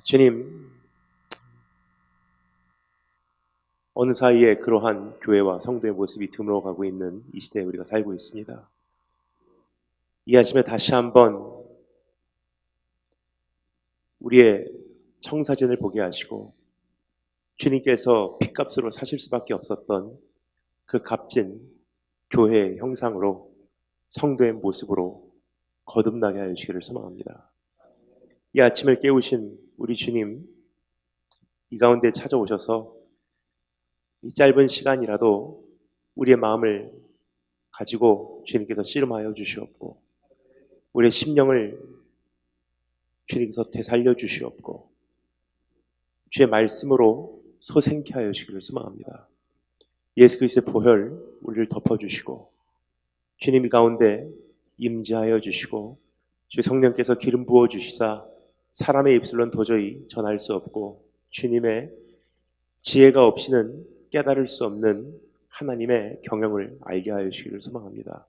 주님, 어느 사이에 그러한 교회와 성도의 모습이 드물어가고 있는 이 시대에 우리가 살고 있습니다. 이 아침에 다시 한번 우리의 청사진을 보게 하시고 주님께서 핏값으로 사실 수밖에 없었던 그 값진 교회의 형상으로 성도의 모습으로 거듭나게 하여 주시기를 소망합니다. 이 아침을 깨우신 우리 주님, 이 가운데 찾아오셔서 이 짧은 시간이라도 우리의 마음을 가지고 주님께서 씨름하여 주시옵고 우리의 심령을 주님께서 되살려 주시옵고 주의 말씀으로 소생케 하여 주시기를 소망합니다. 예수 그리스도의 보혈 우리를 덮어주시고 주님 이 가운데 임재하여 주시고 주 성령께서 기름 부어주시사 사람의 입술로는 도저히 전할 수 없고 주님의 지혜가 없이는 깨달을 수 없는 하나님의 경영을 알게 하여 주시기를 소망합니다.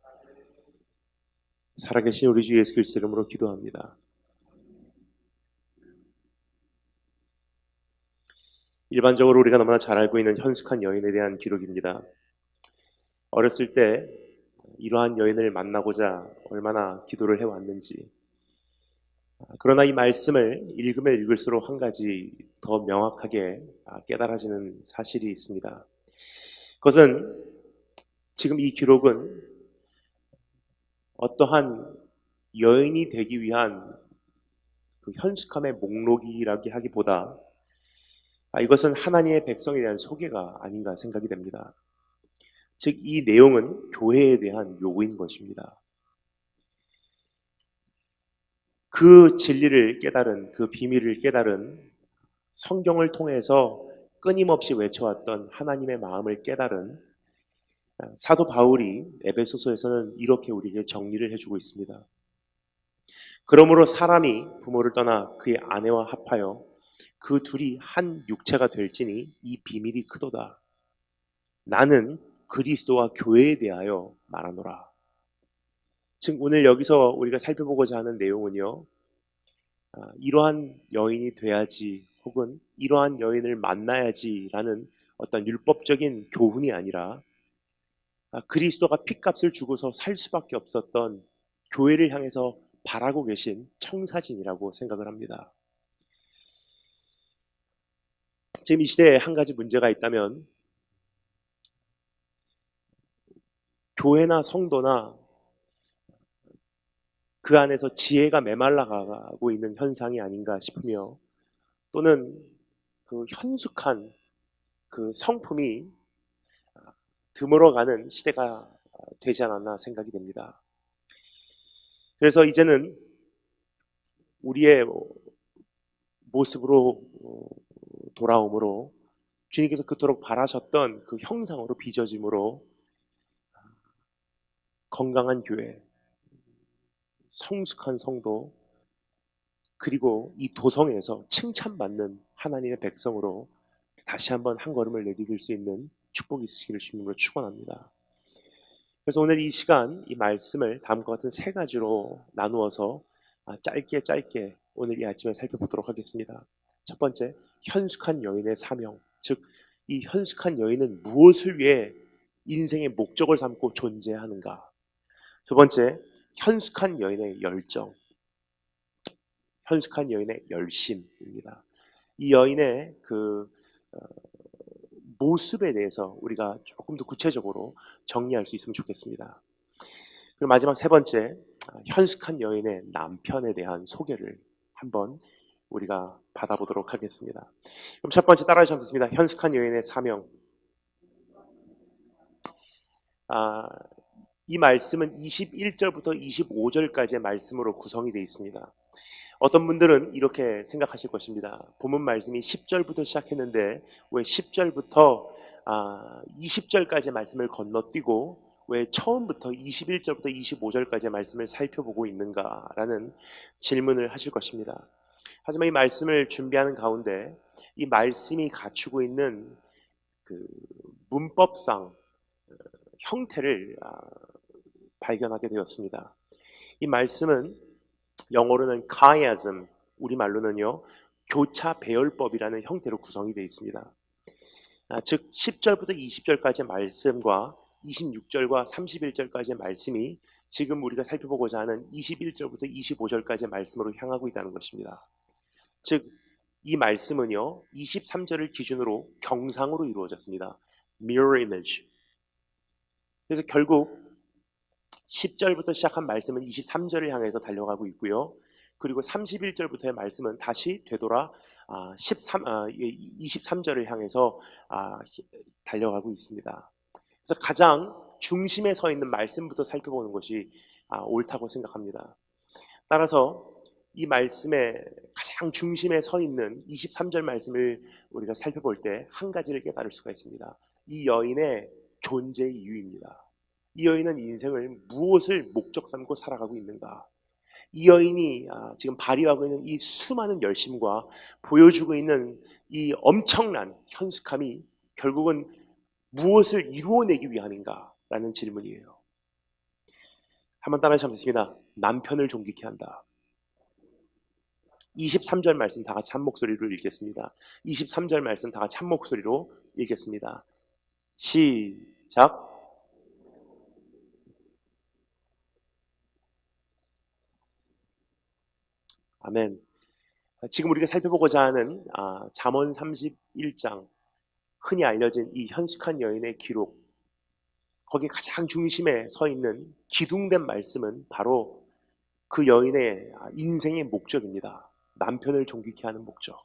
살아계신 우리 주 예수 그리스도 이름으로 기도합니다. 일반적으로 우리가 너무나 잘 알고 있는 현숙한 여인에 대한 기록입니다. 어렸을 때 이러한 여인을 만나고자 얼마나 기도를 해왔는지, 그러나 이 말씀을 읽으면 읽을수록 한 가지 더 명확하게 깨달아지는 사실이 있습니다. 그것은 지금 이 기록은 어떠한 여인이 되기 위한 그 현숙함의 목록이라고 하기보다 이것은 하나님의 백성에 대한 소개가 아닌가 생각이 됩니다. 즉, 이 내용은 교회에 대한 요구인 것입니다. 그 진리를 깨달은, 그 비밀을 깨달은 성경을 통해서 끊임없이 외쳐왔던 하나님의 마음을 깨달은 사도 바울이 에베소서에서는 이렇게 우리에게 정리를 해주고 있습니다. 그러므로 사람이 부모를 떠나 그의 아내와 합하여 그 둘이 한 육체가 될지니 이 비밀이 크도다. 나는 그리스도와 교회에 대하여 말하노라. 즉 오늘 여기서 우리가 살펴보고자 하는 내용은요, 이러한 여인이 돼야지 혹은 이러한 여인을 만나야지라는 어떤 율법적인 교훈이 아니라 그리스도가 핏값을 주고서 살 수밖에 없었던 교회를 향해서 바라고 계신 청사진이라고 생각을 합니다. 지금 이 시대에 한 가지 문제가 있다면 교회나 성도나 그 안에서 지혜가 메말라가고 있는 현상이 아닌가 싶으며, 또는 그 현숙한 그 성품이 드물어가는 시대가 되지 않았나 생각이 됩니다. 그래서 이제는 우리의 모습으로 돌아옴으로 주님께서 그토록 바라셨던 그 형상으로 빚어짐으로 건강한 교회, 성숙한 성도, 그리고 이 도성에서 칭찬받는 하나님의 백성으로 다시 한번 한 걸음을 내디딜 수 있는 축복이 있으시기를 주님으로 축원합니다. 그래서 오늘 이 시간 이 말씀을 다음과 같은 세 가지로 나누어서 짧게 오늘 이 아침에 살펴보도록 하겠습니다. 첫 번째, 현숙한 여인의 사명, 즉 이 현숙한 여인은 무엇을 위해 인생의 목적을 삼고 존재하는가. 두 번째, 현숙한 여인의 열정, 현숙한 여인의 열심입니다. 이 여인의 그 모습에 대해서 우리가 조금 더 구체적으로 정리할 수 있으면 좋겠습니다. 그리고 마지막 세 번째, 현숙한 여인의 남편에 대한 소개를 한번 우리가 받아보도록 하겠습니다. 그럼 첫 번째 따라해 주시면 좋습니다. 현숙한 여인의 사명. 이 말씀은 21절부터 25절까지의 말씀으로 구성이 되어 있습니다. 어떤 분들은 이렇게 생각하실 것입니다. 본문 말씀이 10절부터 시작했는데 왜 10절부터 20절까지의 말씀을 건너뛰고 왜 처음부터 21절부터 25절까지의 말씀을 살펴보고 있는가라는 질문을 하실 것입니다. 하지만 이 말씀을 준비하는 가운데 이 말씀이 갖추고 있는 그 문법상 형태를 발견하게 되었습니다. 이 말씀은 영어로는 chiasm, 우리말로는요 교차 배열법이라는 형태로 구성이 되어 있습니다. 즉 10절부터 20절까지의 말씀과 26절과 31절까지의 말씀이 지금 우리가 살펴보고자 하는 21절부터 25절까지의 말씀으로 향하고 있다는 것입니다. 즉 이 말씀은요 23절을 기준으로 경상으로 이루어졌습니다. Mirror image. 그래서 결국 10절부터 시작한 말씀은 23절을 향해서 달려가고 있고요. 그리고 31절부터의 말씀은 다시 되돌아 23절을 향해서 달려가고 있습니다. 그래서 가장 중심에 서 있는 말씀부터 살펴보는 것이 옳다고 생각합니다. 따라서 이 말씀의 가장 중심에 서 있는 23절 말씀을 우리가 살펴볼 때 한 가지를 깨달을 수가 있습니다. 이 여인의 존재 이유입니다. 이 여인은 인생을 무엇을 목적 삼고 살아가고 있는가? 이 여인이 지금 발휘하고 있는 이 수많은 열심과 보여주고 있는 이 엄청난 현숙함이 결국은 무엇을 이루어내기 위함인가? 라는 질문이에요. 한번 따라해 주시겠습니다. 남편을 존귀케 한다. 23절 말씀 다 같이 한 목소리로 읽겠습니다. 23절 말씀 다 같이 한 목소리로 읽겠습니다. 시작. 아멘. 지금 우리가 살펴보고자 하는 잠언 31장, 흔히 알려진 이 현숙한 여인의 기록, 거기에 가장 중심에 서 있는 기둥된 말씀은 바로 그 여인의 인생의 목적입니다. 남편을 존귀케 하는 목적.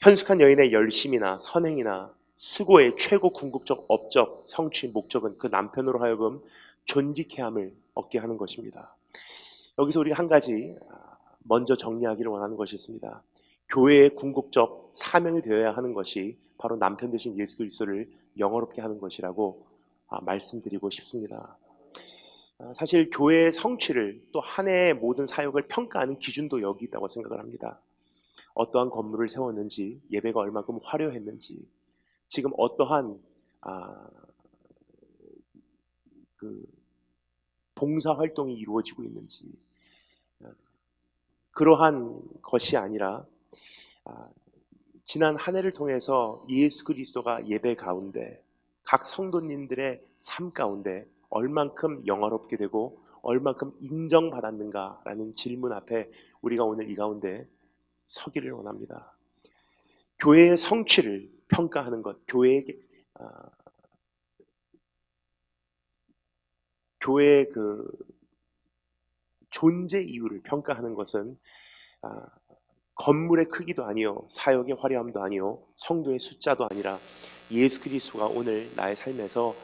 현숙한 여인의 열심이나 선행이나 수고의 최고 궁극적 업적, 성취, 목적은 그 남편으로 하여금 존귀케함을 얻게 하는 것입니다. 여기서 우리가 한 가지 먼저 정리하기를 원하는 것이 있습니다. 교회의 궁극적 사명이 되어야 하는 것이 바로 남편 되신 예수 그리스도를 영화롭게 하는 것이라고 말씀드리고 싶습니다. 사실 교회의 성취를 또 한 해의 모든 사역을 평가하는 기준도 여기 있다고 생각을 합니다. 어떠한 건물을 세웠는지, 예배가 얼마큼 화려했는지, 지금 어떠한 봉사 활동이 이루어지고 있는지, 그러한 것이 아니라 지난 한 해를 통해서 예수 그리스도가 예배 가운데 각 성도님들의 삶 가운데 얼만큼 영화롭게 되고 얼만큼 인정받았는가라는 질문 앞에 우리가 오늘 이 가운데 서기를 원합니다. 교회의 성취를 평가하는 것, 교회의 그 존재 이유를 평가하는 것은 건물의 크기도 아니요, 사역의 화려함도 아니요, 성도의 숫자도 아니라 예수 그리스도가 오늘 나의 삶에서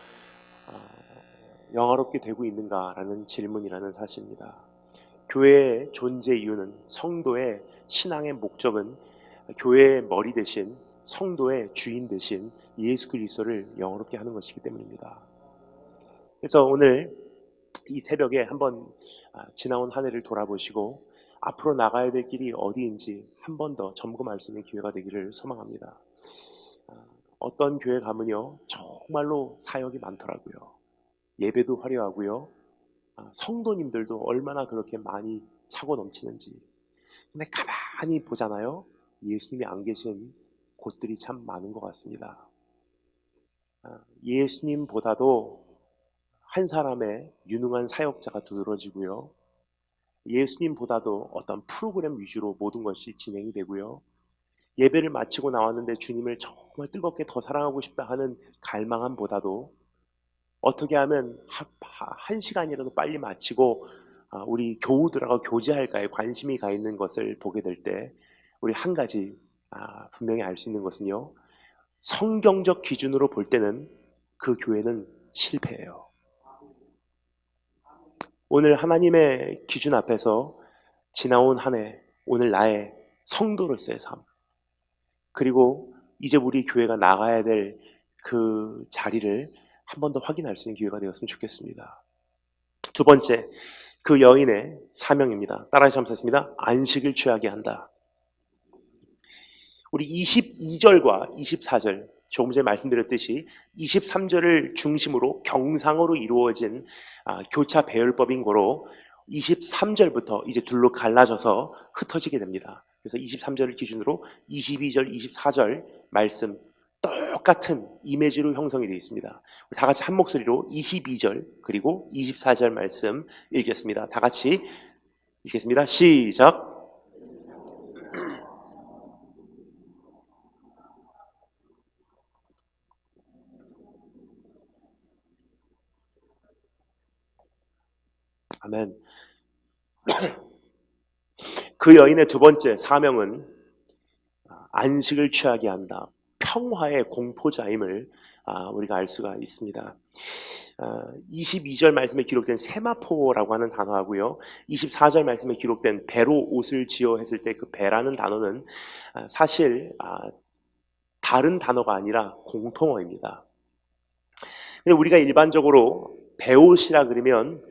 영화롭게 되고 있는가라는 질문이라는 사실입니다. 교회의 존재 이유는, 성도의 신앙의 목적은 교회의 머리 대신 성도의 주인 대신 예수 그리스도를 영화롭게 하는 것이기 때문입니다. 그래서 오늘 이 새벽에 한번 지나온 한 해를 돌아보시고 앞으로 나가야 될 길이 어디인지 한 번 더 점검할 수 있는 기회가 되기를 소망합니다. 어떤 교회 가면요 정말로 사역이 많더라고요. 예배도 화려하고요, 성도님들도 얼마나 그렇게 많이 차고 넘치는지. 근데 가만히 보잖아요, 예수님이 안 계신 곳들이 참 많은 것 같습니다. 예수님보다도 한 사람의 유능한 사역자가 두드러지고요, 예수님보다도 어떤 프로그램 위주로 모든 것이 진행이 되고요, 예배를 마치고 나왔는데 주님을 정말 뜨겁게 더 사랑하고 싶다 하는 갈망함보다도 어떻게 하면 한 시간이라도 빨리 마치고 우리 교우들하고 교제할까에 관심이 가 있는 것을 보게 될 때 우리 한 가지 분명히 알 수 있는 것은요, 성경적 기준으로 볼 때는 그 교회는 실패해요. 오늘 하나님의 기준 앞에서 지나온 한 해, 오늘 나의 성도로서의 삶, 그리고 이제 우리 교회가 나가야 될 그 자리를 한 번 더 확인할 수 있는 기회가 되었으면 좋겠습니다. 두 번째, 그 여인의 사명입니다. 따라서 함께하겠습니다. 안식을 취하게 한다. 우리 22절과 24절, 조금 전에 말씀드렸듯이 23절을 중심으로 경상으로 이루어진 교차 배열법인 거로 23절부터 이제 둘로 갈라져서 흩어지게 됩니다. 그래서 23절을 기준으로 22절, 24절 말씀 똑같은 이미지로 형성이 되어 있습니다. 다 같이 한 목소리로 22절 그리고 24절 말씀 읽겠습니다. 다 같이 읽겠습니다. 시작. 아멘. 그 여인의 두 번째 사명은 안식을 취하게 한다. 평화의 공포자임을 우리가 알 수가 있습니다. 22절 말씀에 기록된 세마포라고 하는 단어하고요. 24절 말씀에 기록된 배로 옷을 지어 했을 때 그 배라는 단어는 사실 다른 단어가 아니라 공통어입니다. 근데 우리가 일반적으로 배옷이라 그러면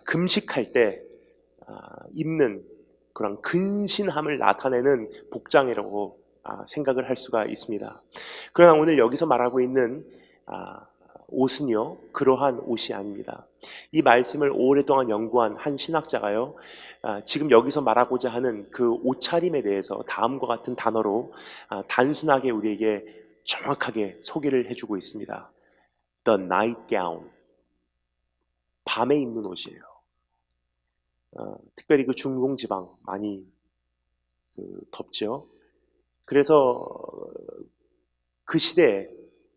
금식할 때 입는 그런 근신함을 나타내는 복장이라고 생각을 할 수가 있습니다. 그러나 오늘 여기서 말하고 있는 옷은요, 그러한 옷이 아닙니다. 이 말씀을 오랫동안 연구한 한 신학자가요, 지금 여기서 말하고자 하는 그 옷차림에 대해서 다음과 같은 단어로 단순하게 우리에게 정확하게 소개를 해주고 있습니다. The nightgown. 밤에 입는 옷이에요. 특별히 그 중동지방 많이 덥죠. 그래서 그 시대에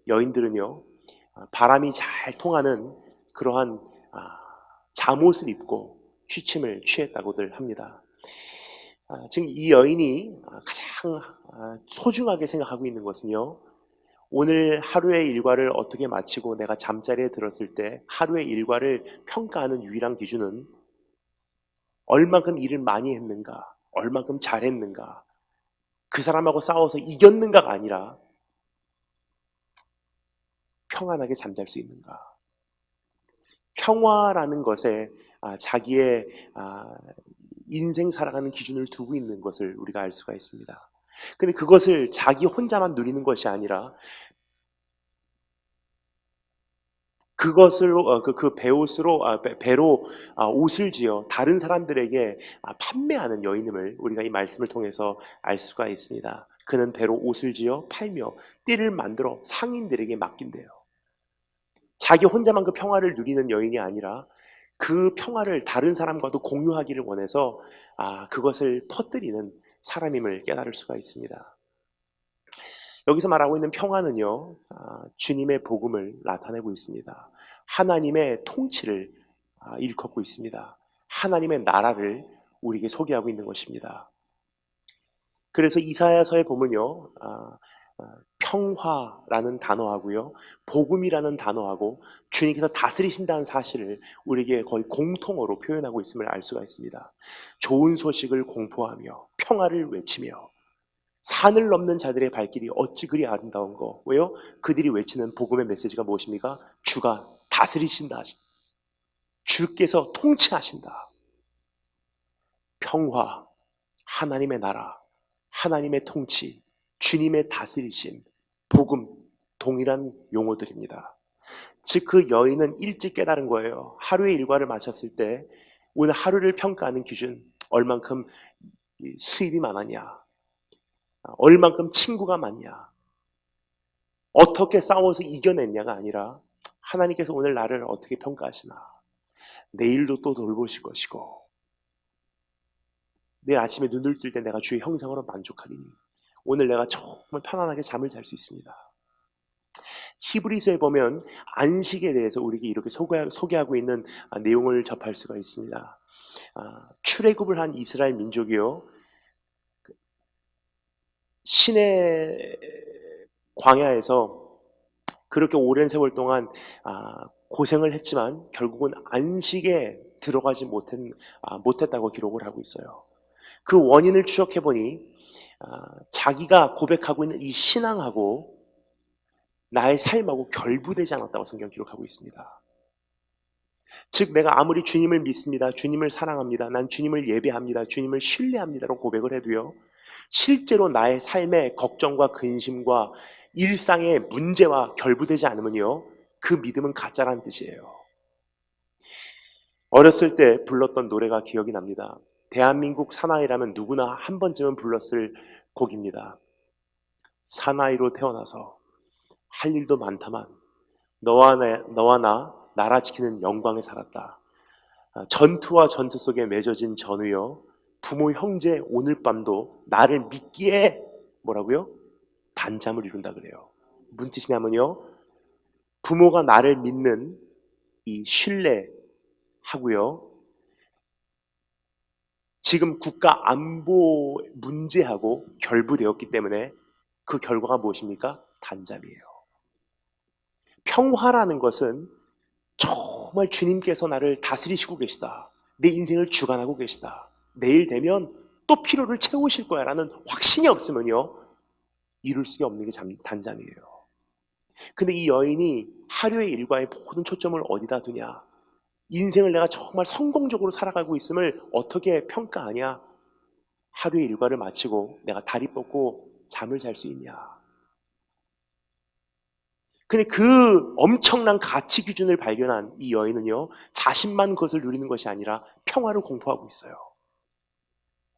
여인들은요, 바람이 잘 통하는 그러한 잠옷을 입고 취침을 취했다고들 합니다. 지금 이 여인이 가장 소중하게 생각하고 있는 것은요, 오늘 하루의 일과를 어떻게 마치고 내가 잠자리에 들었을 때 하루의 일과를 평가하는 유일한 기준은 얼만큼 일을 많이 했는가, 얼만큼 잘했는가, 그 사람하고 싸워서 이겼는가가 아니라 평안하게 잠잘 수 있는가. 평화라는 것에 자기의 인생 살아가는 기준을 두고 있는 것을 우리가 알 수가 있습니다. 근데 그것을 자기 혼자만 누리는 것이 아니라 그것을 그 배로 옷을 지어 다른 사람들에게 판매하는 여인임을 우리가 이 말씀을 통해서 알 수가 있습니다. 그는 배로 옷을 지어 팔며 띠를 만들어 상인들에게 맡긴대요. 자기 혼자만 그 평화를 누리는 여인이 아니라 그 평화를 다른 사람과도 공유하기를 원해서 그것을 퍼뜨리는 사람임을 깨달을 수가 있습니다. 여기서 말하고 있는 평화는요, 주님의 복음을 나타내고 있습니다. 하나님의 통치를 일컫고 있습니다. 하나님의 나라를 우리에게 소개하고 있는 것입니다. 그래서 이사야서에 보면요, 평화라는 단어하고요, 복음이라는 단어하고 주님께서 다스리신다는 사실을 우리에게 거의 공통어로 표현하고 있음을 알 수가 있습니다. 좋은 소식을 공포하며 평화를 외치며 산을 넘는 자들의 발길이 어찌 그리 아름다운 거. 왜요? 그들이 외치는 복음의 메시지가 무엇입니까? 주가 다스리신다. 주께서 통치하신다. 평화, 하나님의 나라, 하나님의 통치, 주님의 다스리심, 복음, 동일한 용어들입니다. 즉 그 여인은 일찍 깨달은 거예요. 하루의 일과를 마쳤을 때 오늘 하루를 평가하는 기준, 얼만큼 수입이 많았냐, 얼만큼 친구가 많냐, 어떻게 싸워서 이겨냈냐가 아니라 하나님께서 오늘 나를 어떻게 평가하시나, 내일도 또 돌보실 것이고 내일 아침에 눈을 뜰 때 내가 주의 형상으로 만족하리니 오늘 내가 정말 편안하게 잠을 잘 수 있습니다. 히브리서에 보면 안식에 대해서 우리에게 이렇게 소개하고 있는 내용을 접할 수가 있습니다. 출애굽을 한 이스라엘 민족이요, 신의 광야에서 그렇게 오랜 세월 동안 고생을 했지만 결국은 안식에 들어가지 못했다고 기록을 하고 있어요. 그 원인을 추적해보니 자기가 고백하고 있는 이 신앙하고 나의 삶하고 결부되지 않았다고 성경 기록하고 있습니다. 즉 내가 아무리 주님을 믿습니다, 주님을 사랑합니다, 난 주님을 예배합니다, 주님을 신뢰합니다라고 고백을 해도요, 실제로 나의 삶의 걱정과 근심과 일상의 문제와 결부되지 않으면요, 그 믿음은 가짜라는 뜻이에요. 어렸을 때 불렀던 노래가 기억이 납니다. 대한민국 사나이라면 누구나 한 번쯤은 불렀을 곡입니다. 사나이로 태어나서 할 일도 많다만 너와 나 나라 지키는 영광에 살았다. 전투와 전투 속에 맺어진 전우여 부모 형제 오늘 밤도 나를 믿기에 뭐라고요? 단잠을 이룬다 그래요. 무슨 뜻이냐면요, 부모가 나를 믿는 이 신뢰하고요, 지금 국가 안보 문제하고 결부되었기 때문에 그 결과가 무엇입니까? 단잠이에요. 평화라는 것은 정말 주님께서 나를 다스리시고 계시다, 내 인생을 주관하고 계시다, 내일 되면 또 필요를 채우실 거야 라는 확신이 없으면요, 이룰 수가 없는 게 단잠이에요. 근데 이 여인이 하루의 일과의 모든 초점을 어디다 두냐? 인생을 내가 정말 성공적으로 살아가고 있음을 어떻게 평가하냐? 하루의 일과를 마치고 내가 다리 뻗고 잠을 잘 수 있냐? 근데 그 엄청난 가치 기준을 발견한 이 여인은요, 자신만 그것을 누리는 것이 아니라 평화를 공포하고 있어요.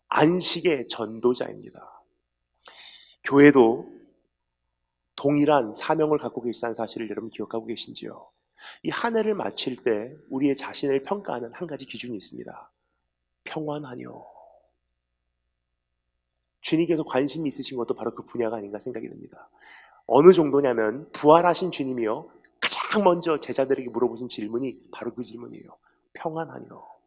안식의 전도자입니다. 교회도 동일한 사명을 갖고 계시다는 사실을 여러분 기억하고 계신지요? 이 한 해를 마칠 때 우리의 자신을 평가하는 한 가지 기준이 있습니다. 평안하뇨. 주님께서 관심이 있으신 것도 바로 그 분야가 아닌가 생각이 듭니다. 어느 정도냐면 부활하신 주님이요, 가장 먼저 제자들에게 물어보신 질문이 바로 그 질문이에요. 평안하뇨.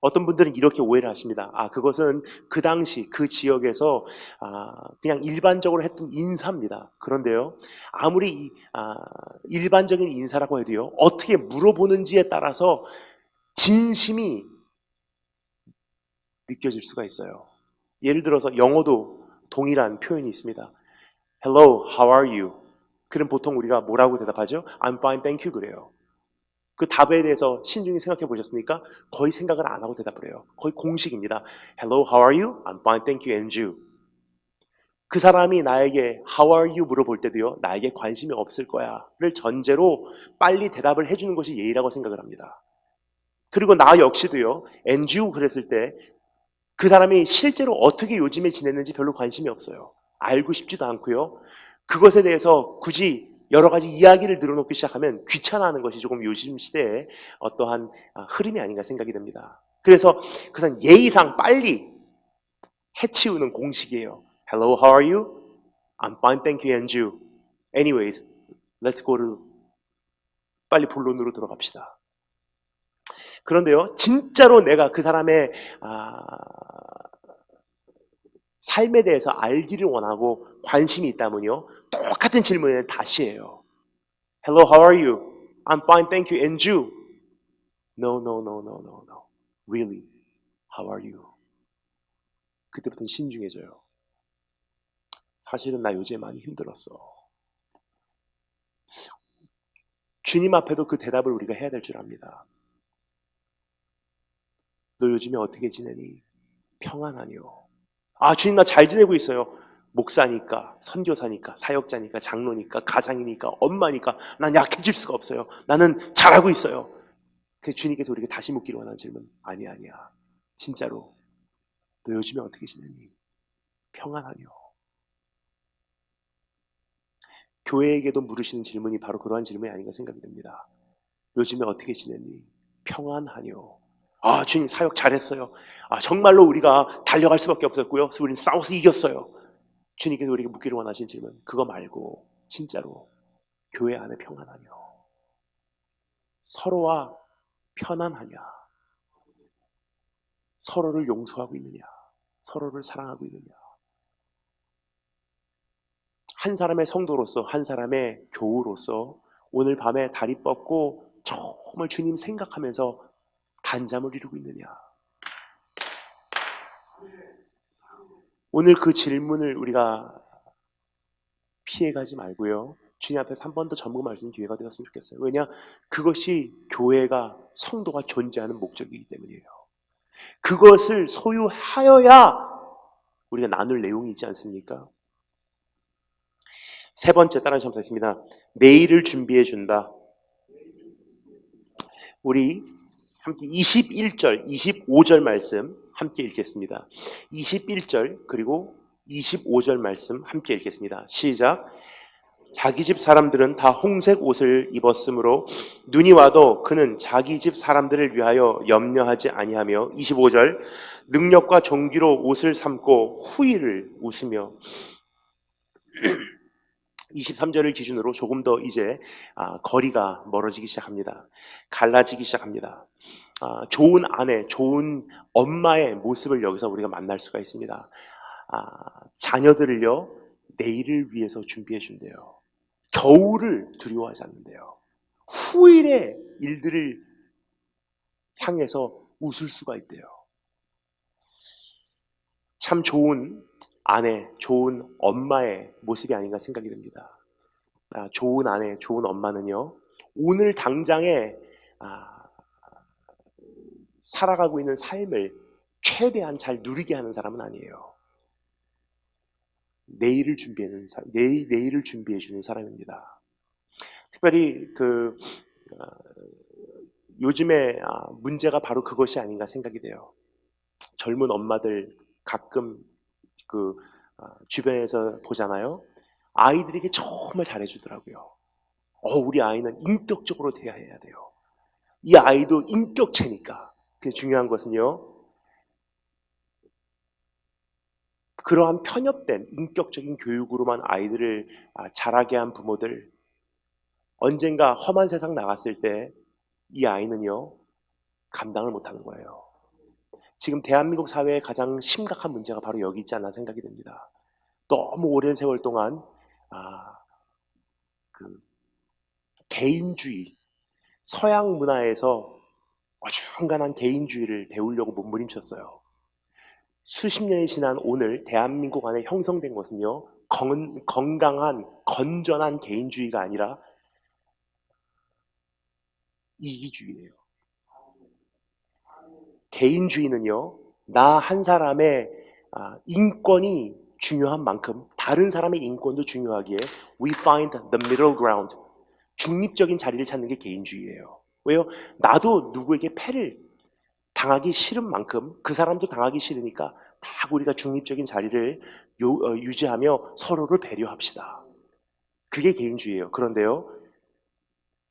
어떤 분들은 이렇게 오해를 하십니다. 그것은 그 당시 그 지역에서 그냥 일반적으로 했던 인사입니다. 그런데요, 아무리 일반적인 인사라고 해도요, 어떻게 물어보는지에 따라서 진심이 느껴질 수가 있어요. 예를 들어서 영어도 동일한 표현이 있습니다. Hello, how are you? 그럼 보통 우리가 뭐라고 대답하죠? I'm fine, thank you 그래요. 그 답에 대해서 신중히 생각해 보셨습니까? 거의 생각을 안 하고 대답을 해요. 거의 공식입니다. Hello, how are you? I'm fine, thank you, and you. 그 사람이 나에게 How are you? 물어볼 때도요, 나에게 관심이 없을 거야를 전제로 빨리 대답을 해주는 것이 예의라고 생각을 합니다. 그리고 나 역시도요, and you 그랬을 때 그 사람이 실제로 어떻게 요즘에 지냈는지 별로 관심이 없어요. 알고 싶지도 않고요. 그것에 대해서 굳이 여러 가지 이야기를 늘어놓기 시작하면 귀찮아하는 것이 조금 요즘 시대의 어떠한 흐름이 아닌가 생각이 됩니다. 그래서 그냥 예의상 빨리 해치우는 공식이에요. Hello, how are you? I'm fine, thank you, and you. Anyways, let's go to 빨리 본론으로 들어갑시다. 그런데요, 진짜로 내가 그 사람의 삶에 대해서 알기를 원하고 관심이 있다면요, 똑같은 질문을 다시 해요. Hello, how are you? I'm fine, thank you, and you? No, no, no, no, no, no. Really, how are you? 그때부터는 신중해져요. 사실은 나 요즘 많이 힘들었어. 주님 앞에도 그 대답을 우리가 해야 될 줄 압니다. 너 요즘에 어떻게 지내니? 평안하뇨. 주님 나 잘 지내고 있어요. 목사니까, 선교사니까, 사역자니까, 장로니까, 가장이니까, 엄마니까 난 약해질 수가 없어요. 나는 잘하고 있어요. 그래서 주님께서 우리에게 다시 묻기를 원하는 질문, 아니야. 진짜로 너 요즘에 어떻게 지내니? 평안하뇨. 교회에게도 물으시는 질문이 바로 그러한 질문이 아닌가 생각이 됩니다. 요즘에 어떻게 지내니? 평안하뇨. 주님 사역 잘했어요. 정말로 우리가 달려갈 수밖에 없었고요. 우리는 싸워서 이겼어요. 주님께서 우리에게 묻기를 원하신 질문, 그거 말고 진짜로 교회 안에 평안하뇨? 서로와 편안하냐? 서로를 용서하고 있느냐? 서로를 사랑하고 있느냐? 한 사람의 성도로서, 한 사람의 교우로서 오늘 밤에 다리 뻗고 정말 주님 생각하면서 단잠을 이루고 있느냐? 오늘 그 질문을 우리가 피해가지 말고요, 주님 앞에서 한 번 더 점검할 수 있는 기회가 되었으면 좋겠어요. 왜냐? 그것이 교회가, 성도가 존재하는 목적이기 때문이에요. 그것을 소유하여야 우리가 나눌 내용이 있지 않습니까? 세 번째 따라 점사했습니다. 내일을 준비해 준다. 우리 함께 21절, 25절 말씀 함께 읽겠습니다. 21절 그리고 25절 말씀 함께 읽겠습니다. 시작. 자기 집 사람들은 다 홍색 옷을 입었으므로 눈이 와도 그는 자기 집 사람들을 위하여 염려하지 아니하며 25절 능력과 존귀로 옷을 삼고 후일을 웃으며 23절을 기준으로 조금 더 이제 거리가 멀어지기 시작합니다. 갈라지기 시작합니다. 좋은 아내, 좋은 엄마의 모습을 여기서 우리가 만날 수가 있습니다. 자녀들을요 내일을 위해서 준비해 준대요. 겨울을 두려워하지 않는데요. 후일의 일들을 향해서 웃을 수가 있대요. 참 좋은 아내, 좋은 엄마의 모습이 아닌가 생각이 듭니다. 좋은 아내, 좋은 엄마는요, 오늘 당장에 살아가고 있는 삶을 최대한 잘 누리게 하는 사람은 아니에요. 내일을 준비해 주는 사람입니다. 특별히 요즘에 문제가 바로 그것이 아닌가 생각이 돼요. 젊은 엄마들 가끔 주변에서 보잖아요. 아이들에게 정말 잘해주더라고요. 우리 아이는 인격적으로 대해야 돼요. 이 아이도 인격체니까. 그래서 중요한 것은요, 그러한 편협된 인격적인 교육으로만 아이들을 자라게 한 부모들, 언젠가 험한 세상 나갔을 때 이 아이는요 감당을 못하는 거예요. 지금 대한민국 사회의 가장 심각한 문제가 바로 여기 있지 않나 생각이 듭니다. 너무 오랜 세월 동안 개인주의, 서양 문화에서 어중간한 개인주의를 배우려고 몸부림쳤어요. 수십 년이 지난 오늘 대한민국 안에 형성된 것은요, 건강한, 건전한 개인주의가 아니라 이기주의예요. 개인주의는요, 나 한 사람의 인권이 중요한 만큼 다른 사람의 인권도 중요하기에 we find the middle ground, 중립적인 자리를 찾는 게 개인주의예요. 왜요? 나도 누구에게 패를 당하기 싫은 만큼 그 사람도 당하기 싫으니까 다 우리가 중립적인 자리를 유지하며 서로를 배려합시다. 그게 개인주의예요. 그런데요,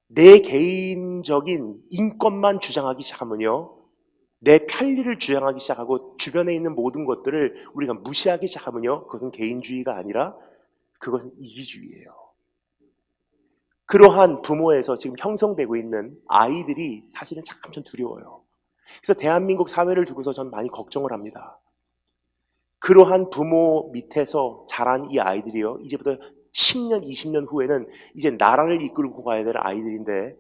내 개인적인 인권만 주장하기 시작하면요, 내 편리를 주장하기 시작하고 주변에 있는 모든 것들을 우리가 무시하기 시작하면요, 그것은 개인주의가 아니라 그것은 이기주의예요. 그러한 부모에서 지금 형성되고 있는 아이들이 사실은 참 좀 두려워요. 그래서 대한민국 사회를 두고서 전 많이 걱정을 합니다. 그러한 부모 밑에서 자란 이 아이들이요, 이제부터 10년, 20년 후에는 이제 나라를 이끌고 가야 될 아이들인데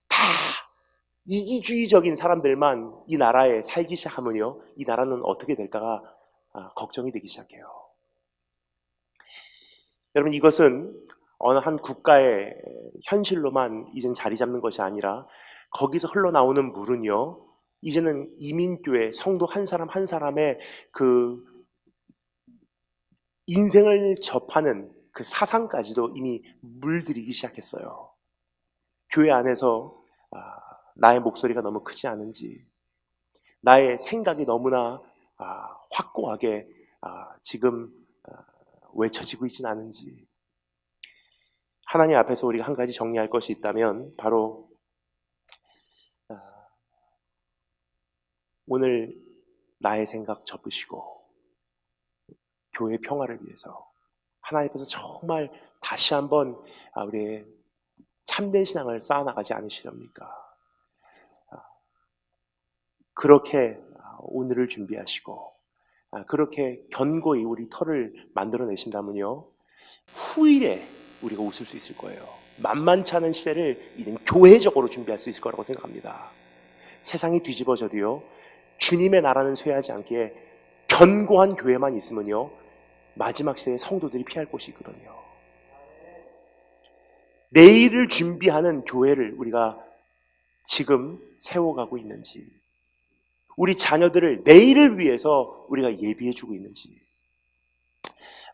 다 이기주의적인 사람들만 이 나라에 살기 시작하면요, 이 나라는 어떻게 될까가 걱정이 되기 시작해요. 여러분, 이것은 어느 한 국가의 현실로만 이젠 자리 잡는 것이 아니라 거기서 흘러나오는 물은요, 이제는 이민교회 성도 한 사람 한 사람의 그 인생을 접하는 그 사상까지도 이미 물들이기 시작했어요. 교회 안에서 나의 목소리가 너무 크지 않은지, 나의 생각이 너무나 확고하게 지금 외쳐지고 있지는 않은지, 하나님 앞에서 우리가 한 가지 정리할 것이 있다면 바로 오늘 나의 생각 접으시고 교회의 평화를 위해서 하나님 앞에서 정말 다시 한번 우리의 참된 신앙을 쌓아나가지 않으시렵니까? 그렇게 오늘을 준비하시고 그렇게 견고히 우리 터를 만들어내신다면요, 후일에 우리가 웃을 수 있을 거예요. 만만치 않은 시대를 이젠 교회적으로 준비할 수 있을 거라고 생각합니다. 세상이 뒤집어져도요, 주님의 나라는 쇠하지 않게 견고한 교회만 있으면요, 마지막 시대에 성도들이 피할 곳이 있거든요. 내일을 준비하는 교회를 우리가 지금 세워가고 있는지, 우리 자녀들을 내일을 위해서 우리가 예비해주고 있는지.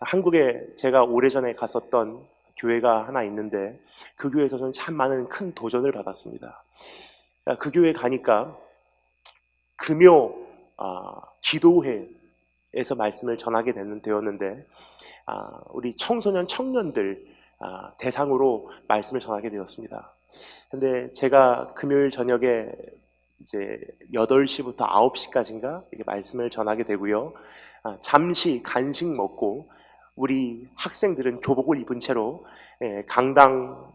한국에 제가 오래전에 갔었던 교회가 하나 있는데 그 교회에서 저는 참 많은 큰 도전을 받았습니다. 그 교회 가니까 금요 기도회에서 말씀을 전하게 되었는데 우리 청소년 청년들 대상으로 말씀을 전하게 되었습니다. 근데 제가 금요일 저녁에 이제 8시부터 9시까지인가 이렇게 말씀을 전하게 되고요. 잠시 간식 먹고 우리 학생들은 교복을 입은 채로 강당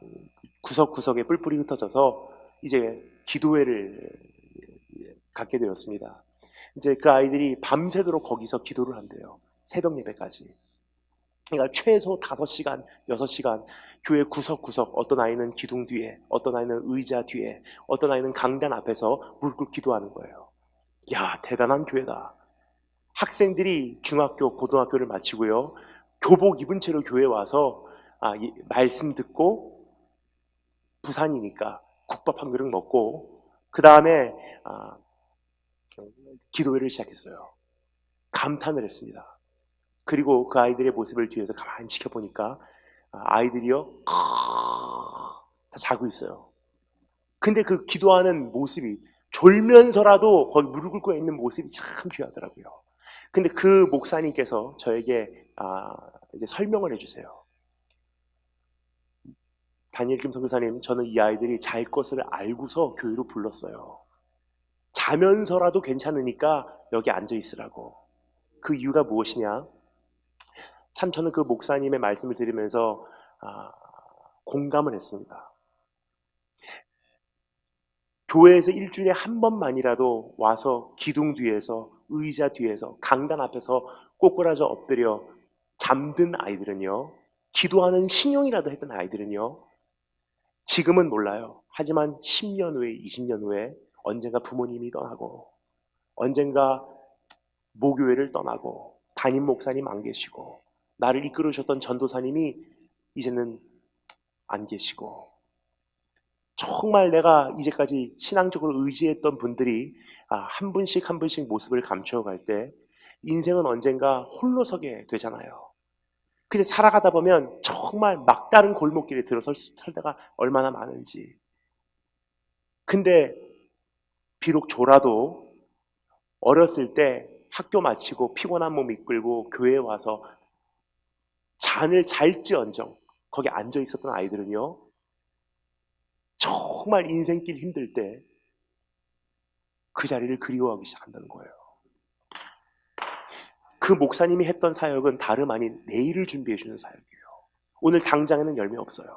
구석구석에 뿔뿔이 흩어져서 이제 기도회를 갖게 되었습니다. 이제 그 아이들이 밤새도록 거기서 기도를 한대요. 새벽 예배까지. 그러니까 최소 5시간, 6시간 교회 구석구석, 어떤 아이는 기둥 뒤에, 어떤 아이는 의자 뒤에, 어떤 아이는 강단 앞에서 무릎 꿇고 기도하는 거예요. 야, 대단한 교회다. 학생들이 중학교, 고등학교를 마치고요. 교복 입은 채로 교회 와서 말씀 듣고 부산이니까 국밥 한 그릇 먹고 그 다음에 기도회를 시작했어요. 감탄을 했습니다. 그리고 그 아이들의 모습을 뒤에서 가만히 지켜보니까 아이들이요 다 자고 있어요. 근데 그 기도하는 모습이 졸면서라도 거기 무릎 꿇고 있는 모습이 참 귀하더라고요. 근데 그 목사님께서 저에게 이제 설명을 해주세요. 다니엘 김 선교사님, 저는 이 아이들이 잘 것을 알고서 교회로 불렀어요. 자면서라도 괜찮으니까 여기 앉아 있으라고. 그 이유가 무엇이냐? 참 저는 그 목사님의 말씀을 들으면서 공감을 했습니다. 교회에서 일주일에 한 번만이라도 와서 기둥 뒤에서, 의자 뒤에서, 강단 앞에서 꼬꾸라져 엎드려 잠든 아이들은요, 기도하는 신용이라도 했던 아이들은요, 지금은 몰라요. 하지만 10년 후에, 20년 후에 언젠가 부모님이 떠나고, 언젠가 모교회를 떠나고, 담임 목사님 안 계시고, 나를 이끌으셨던 전도사님이 이제는 안 계시고, 정말 내가 이제까지 신앙적으로 의지했던 분들이 한 분씩 한 분씩 모습을 감추어갈 때 인생은 언젠가 홀로 서게 되잖아요. 근데 살아가다 보면 정말 막다른 골목길에 들어설 때가 얼마나 많은지. 근데 비록 졸아도 어렸을 때 학교 마치고 피곤한 몸 이끌고 교회에 와서 잠을 잘지언정 거기 앉아 있었던 아이들은요, 정말 인생길 힘들 때 그 자리를 그리워하기 시작한다는 거예요. 그 목사님이 했던 사역은 다름 아닌 내일을 준비해 주는 사역이에요. 오늘 당장에는 열매 없어요.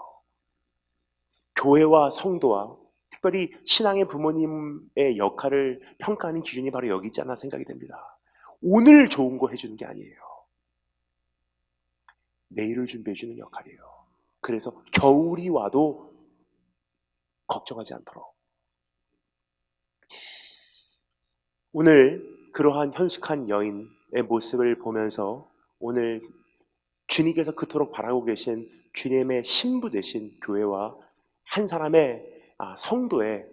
교회와 성도와 특별히 신앙의 부모님의 역할을 평가하는 기준이 바로 여기 있지 않나 생각이 됩니다. 오늘 좋은 거 해주는 게 아니에요. 내일을 준비해 주는 역할이에요. 그래서 겨울이 와도 걱정하지 않도록. 오늘 그러한 현숙한 여인의 모습을 보면서 오늘 주님께서 그토록 바라고 계신 주님의 신부 되신 교회와 한 사람의 성도의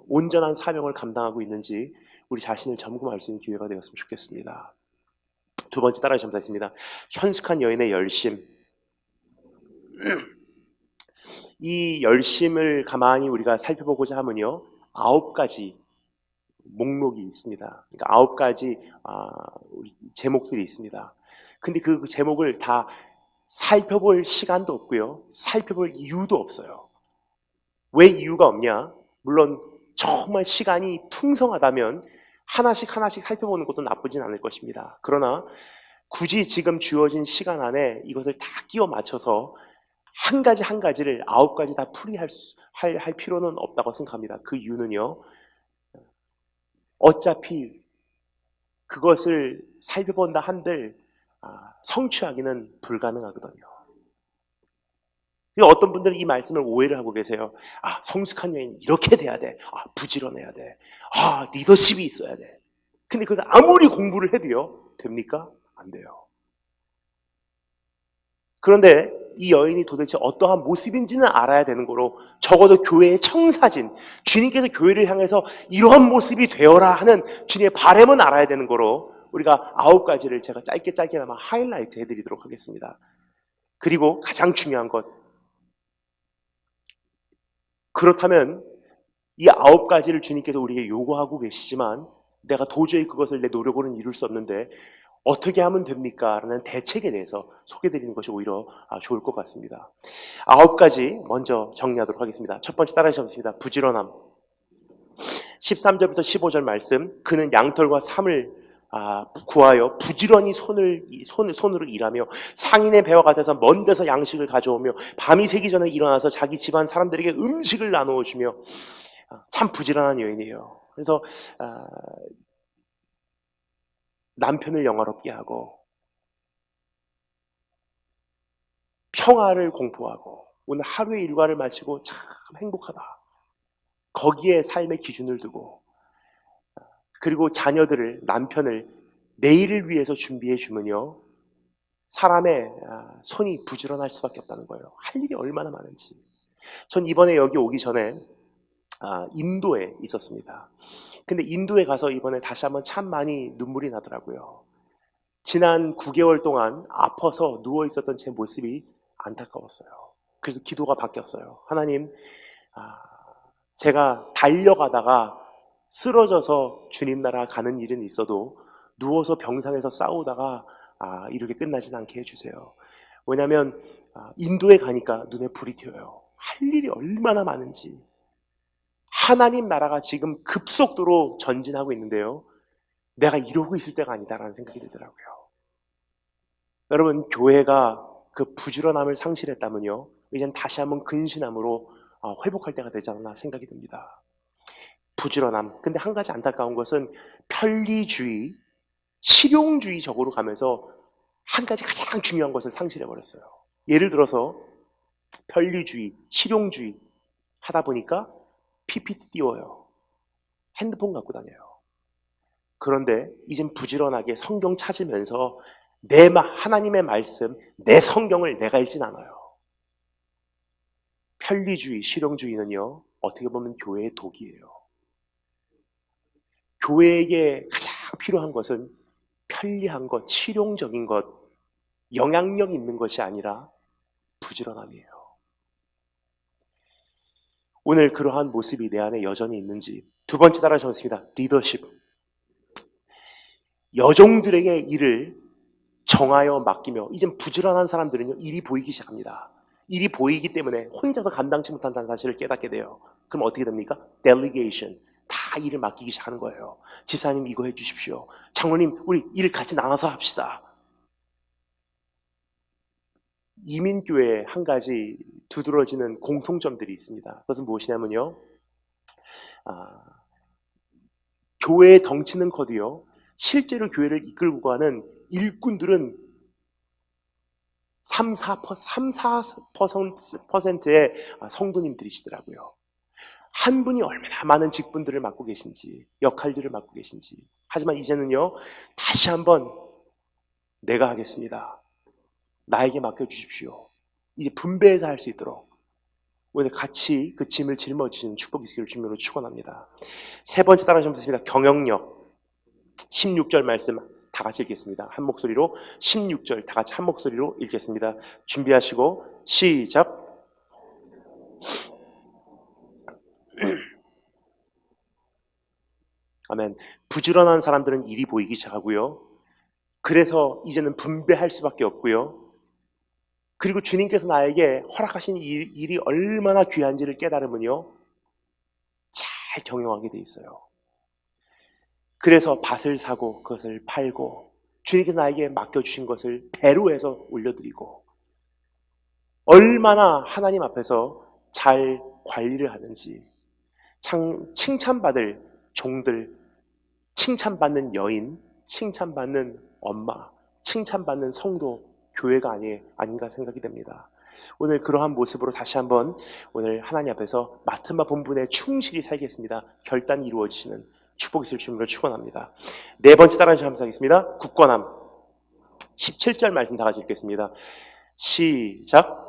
온전한 사명을 감당하고 있는지 우리 자신을 점검할 수 있는 기회가 되었으면 좋겠습니다. 두 번째 따라 점사했습니다. 현숙한 여인의 열심. 이 열심을 가만히 우리가 살펴보고자 하면요, 9가지 목록이 있습니다. 그러니까 9가지 제목들이 있습니다. 근데 그 제목을 다 살펴볼 시간도 없고요, 살펴볼 이유도 없어요. 왜 이유가 없냐? 물론 정말 시간이 풍성하다면 하나씩 살펴보는 것도 나쁘진 않을 것입니다. 그러나 굳이 지금 주어진 시간 안에 이것을 다 끼워 맞춰서 한 가지를 9가지 다 풀이할 필요는 없다고 생각합니다. 그 이유는요, 어차피 그것을 살펴본다 한들 성취하기는 불가능하거든요. 어떤 분들은 이 말씀을 오해를 하고 계세요. 성숙한 여인 이렇게 돼야 돼. 부지런해야 돼. 리더십이 있어야 돼. 근데 그것을 아무리 공부를 해도요, 됩니까? 안 돼요. 그런데 이 여인이 도대체 어떠한 모습인지는 알아야 되는 거로, 적어도 교회의 청사진, 주님께서 교회를 향해서 이러한 모습이 되어라 하는 주님의 바람은 알아야 되는 거로 우리가 9가지를 제가 짧게나마 하이라이트 해드리도록 하겠습니다. 그리고 가장 중요한 것, 그렇다면 이 9가지를 주님께서 우리에게 요구하고 계시지만 내가 도저히 그것을 내 노력으로는 이룰 수 없는데 어떻게 하면 됩니까? 라는 대책에 대해서 소개드리는 것이 오히려 좋을 것 같습니다. 9가지 먼저 정리하도록 하겠습니다. 첫 번째 따라하시겠습니다. 부지런함. 13절부터 15절 말씀, 그는 양털과 삼을 구하여 부지런히 손으로 일하며 상인의 배와 같아서 먼 데서 양식을 가져오며 밤이 새기 전에 일어나서 자기 집안 사람들에게 음식을 나누어 주며 참 부지런한 여인이에요. 그래서 남편을 영화롭게 하고 평화를 공포하고 오늘 하루의 일과를 마치고 참 행복하다. 거기에 삶의 기준을 두고 그리고 자녀들을, 남편을 내일을 위해서 준비해 주면요 사람의 손이 부지런할 수밖에 없다는 거예요. 할 일이 얼마나 많은지. 전 이번에 여기 오기 전에 인도에 있었습니다. 근데 인도에 가서 이번에 다시 한번 참 많이 눈물이 나더라고요. 지난 9개월 동안 아파서 누워 있었던 제 모습이 안타까웠어요. 그래서 기도가 바뀌었어요. 하나님, 제가 달려가다가 쓰러져서 주님 나라 가는 일은 있어도 누워서 병상에서 싸우다가 이렇게 끝나진 않게 해주세요. 왜냐하면 인도에 가니까 눈에 불이 튀어요. 할 일이 얼마나 많은지. 하나님 나라가 지금 급속도로 전진하고 있는데요. 내가 이러고 있을 때가 아니다라는 생각이 들더라고요. 여러분, 교회가 그 부지런함을 상실했다면요, 이젠 다시 한번 근신함으로 회복할 때가 되지 않나 생각이 듭니다. 부지런함. 근데 한 가지 안타까운 것은 편리주의, 실용주의적으로 가면서 한 가지 가장 중요한 것을 상실해버렸어요. 예를 들어서 편리주의, 실용주의 하다 보니까 PPT 띄워요. 핸드폰 갖고 다녀요. 그런데 이젠 부지런하게 성경 찾으면서 하나님의 말씀, 내 성경을 내가 읽진 않아요. 편리주의, 실용주의는요, 어떻게 보면 교회의 독이에요. 교회에게 가장 필요한 것은 편리한 것, 실용적인 것, 영향력 있는 것이 아니라 부지런함이에요. 오늘 그러한 모습이 내 안에 여전히 있는지. 두 번째 따라 적었습니다. 리더십. 여종들에게 일을 정하여 맡기며, 이젠 부지런한 사람들은요, 일이 보이기 시작합니다. 일이 보이기 때문에 혼자서 감당치 못한다는 사실을 깨닫게 돼요. 그럼 어떻게 됩니까? 델리게이션. 다 일을 맡기기 시작하는 거예요. 집사님 이거 해주십시오. 장로님 우리 일 같이 나눠서 합시다. 이민교회에 한 가지 두드러지는 공통점들이 있습니다. 그것은 무엇이냐면요, 교회의 덩치는 커도요, 실제로 교회를 이끌고 가는 일꾼들은 3-4%의 성도님들이시더라고요. 한 분이 얼마나 많은 직분들을 맡고 계신지, 역할들을 맡고 계신지. 하지만 이제는요, 다시 한번 내가 하겠습니다. 나에게 맡겨주십시오. 이제 분배해서 할 수 있도록 오늘 같이 그 짐을 짊어지시는 축복이 있기를 주님으로 축원합니다. 세 번째 따라하시면 되겠습니다. 경영력. 16절 말씀 다 같이 읽겠습니다. 한 목소리로 16절 다 같이 한 목소리로 읽겠습니다. 준비하시고 시작. 아멘. 부지런한 사람들은 일이 보이기 시작하고요. 그래서 이제는 분배할 수밖에 없고요. 그리고 주님께서 나에게 허락하신 일이 얼마나 귀한지를 깨달으면요, 잘 경영하게 돼 있어요. 그래서 밭을 사고 그것을 팔고 주님께서 나에게 맡겨주신 것을 배로 해서 올려드리고 얼마나 하나님 앞에서 잘 관리를 하는지, 칭찬받을 종들, 칭찬받는 여인, 칭찬받는 엄마, 칭찬받는 성도, 교회가 아닌가 생각이 됩니다. 오늘 그러한 모습으로 다시 한번 오늘 하나님 앞에서 맡은 바 본분에 충실히 살겠습니다. 결단이 이루어지시는 축복이 있을 주님을 축원합니다. 네 번째 따라서 감사하겠습니다. 굳건함. 17절 말씀 다 같이 읽겠습니다. 시작.